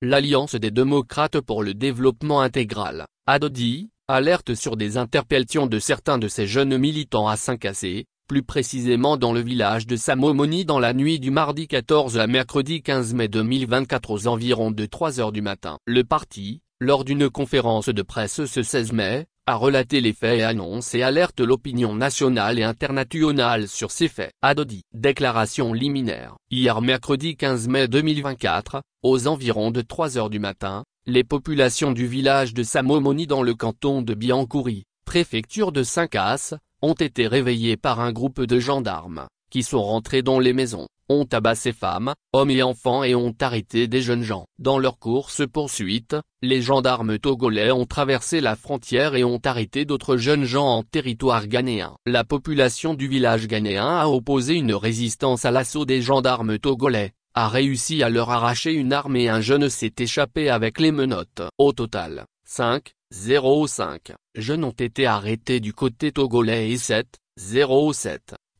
l'Alliance des démocrates pour le développement intégral, ADODI, alerte sur des interpellations de certains de ces jeunes militants à Saint-Cassé, plus précisément dans le village de Samomoni dans la nuit du mardi 14 à mercredi 15 mai 2024 aux environs de 3 h du matin. Le parti, lors d'une conférence de presse ce 16 mai, a relaté les faits et annonce et alerte l'opinion nationale et internationale sur ces faits. ADODI. Déclaration liminaire. Hier mercredi 15 mai 2024, aux environs de 3 h du matin, les populations du village de Samomoni dans le canton de Biancouri, préfecture de Saint-Casse, ont été réveillées par un groupe de gendarmes, qui sont rentrés dans les maisons, ont tabassé femmes, hommes et enfants et ont arrêté des jeunes gens. Dans leur course-poursuite, les gendarmes togolais ont traversé la frontière et ont arrêté d'autres jeunes gens en territoire ghanéen. La population du village ghanéen a opposé une résistance à l'assaut des gendarmes togolais, a réussi à leur arracher une arme et un jeune s'est échappé avec les menottes. Au total, 5 jeunes ont été arrêtés du côté togolais et 7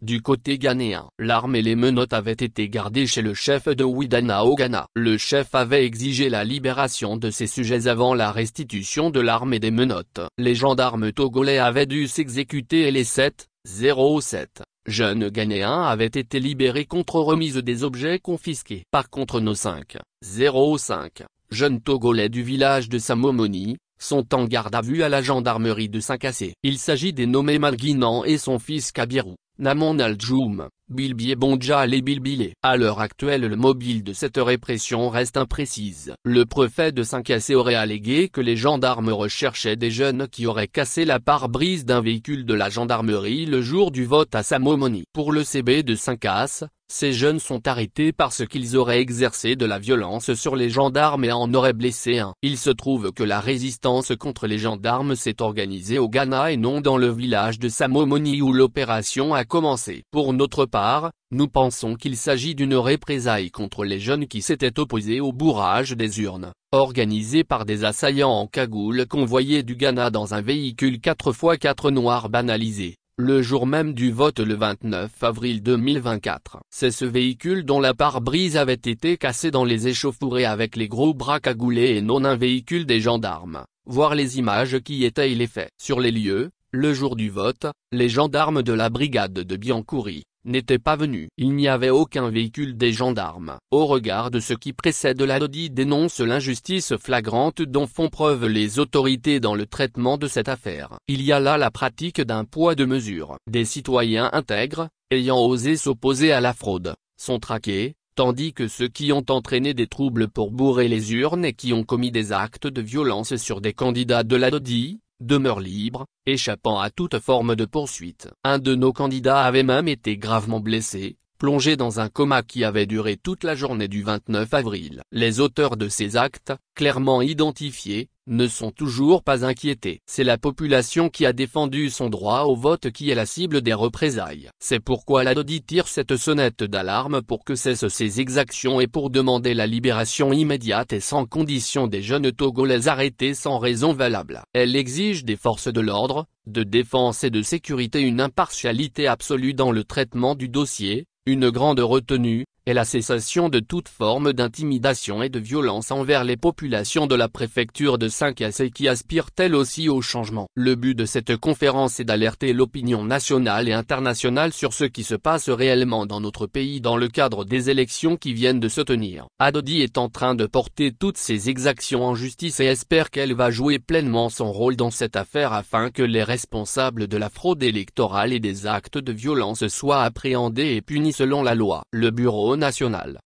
du côté ghanéen. L'arme et les menottes avaient été gardées chez le chef de Widana au Ghana. Le chef avait exigé la libération de ses sujets avant la restitution de l'arme et des menottes. Les gendarmes togolais avaient dû s'exécuter et les 7 jeunes ghanéens avaient été libérés contre remise des objets confisqués. Par contre nos 5 jeunes togolais du village de Samomoni, sont en garde à vue à la gendarmerie de Saint-Cassé. Il s'agit des nommés Malguinan et son fils Kabirou, Namon Al-Djoum, Bilbié Bonjal et Bilbilé. À l'heure actuelle le mobile de cette répression reste imprécise. Le préfet de Saint-Cassé aurait allégué que les gendarmes recherchaient des jeunes qui auraient cassé la pare-brise d'un véhicule de la gendarmerie le jour du vote à Samomoni. Pour le CB de Saint-Casse, ces jeunes sont arrêtés parce qu'ils auraient exercé de la violence sur les gendarmes et en auraient blessé un. Il se trouve que la résistance contre les gendarmes s'est organisée au Ghana et non dans le village de Samomoni où l'opération a commencé. Pour notre part, nous pensons qu'il s'agit d'une représaille contre les jeunes qui s'étaient opposés au bourrage des urnes, organisé par des assaillants en cagoule convoyés du Ghana dans un véhicule 4x4 noir banalisé, le jour même du vote le 29 avril 2024. C'est ce véhicule dont la pare-brise avait été cassée dans les échauffourées avec les gros bras cagoulés et non un véhicule des gendarmes. Voir les images qui étayent les faits. Sur les lieux, le jour du vote, les gendarmes de la brigade de Biancouri n'étaient pas venus. Il n'y avait aucun véhicule des gendarmes. Au regard de ce qui précède, l'ADODI dénonce l'injustice flagrante dont font preuve les autorités dans le traitement de cette affaire. Il y a là la pratique d'un poids de mesure. Des citoyens intègres, ayant osé s'opposer à la fraude, sont traqués, tandis que ceux qui ont entraîné des troubles pour bourrer les urnes et qui ont commis des actes de violence sur des candidats de l'ADODI, demeure libre, échappant à toute forme de poursuite. Un de nos candidats avait même été gravement blessé, plongé dans un coma qui avait duré toute la journée du 29 avril. Les auteurs de ces actes, clairement identifiés, ne sont toujours pas inquiétés. C'est la population qui a défendu son droit au vote qui est la cible des représailles. C'est pourquoi l'ADODI tire cette sonnette d'alarme pour que cessent ces exactions et pour demander la libération immédiate et sans condition des jeunes Togolais arrêtés sans raison valable. Elle exige des forces de l'ordre, de défense et de sécurité une impartialité absolue dans le traitement du dossier, une grande retenue, et la cessation de toute forme d'intimidation et de violence envers les populations de la préfecture de Saint-Cassé qui aspirent elles aussi au changement. Le but de cette conférence est d'alerter l'opinion nationale et internationale sur ce qui se passe réellement dans notre pays dans le cadre des élections qui viennent de se tenir. ADODI est en train de porter toutes ces exactions en justice et espère qu'elle va jouer pleinement son rôle dans cette affaire afin que les responsables de la fraude électorale et des actes de violence soient appréhendés et punis selon la loi. Le Bureau national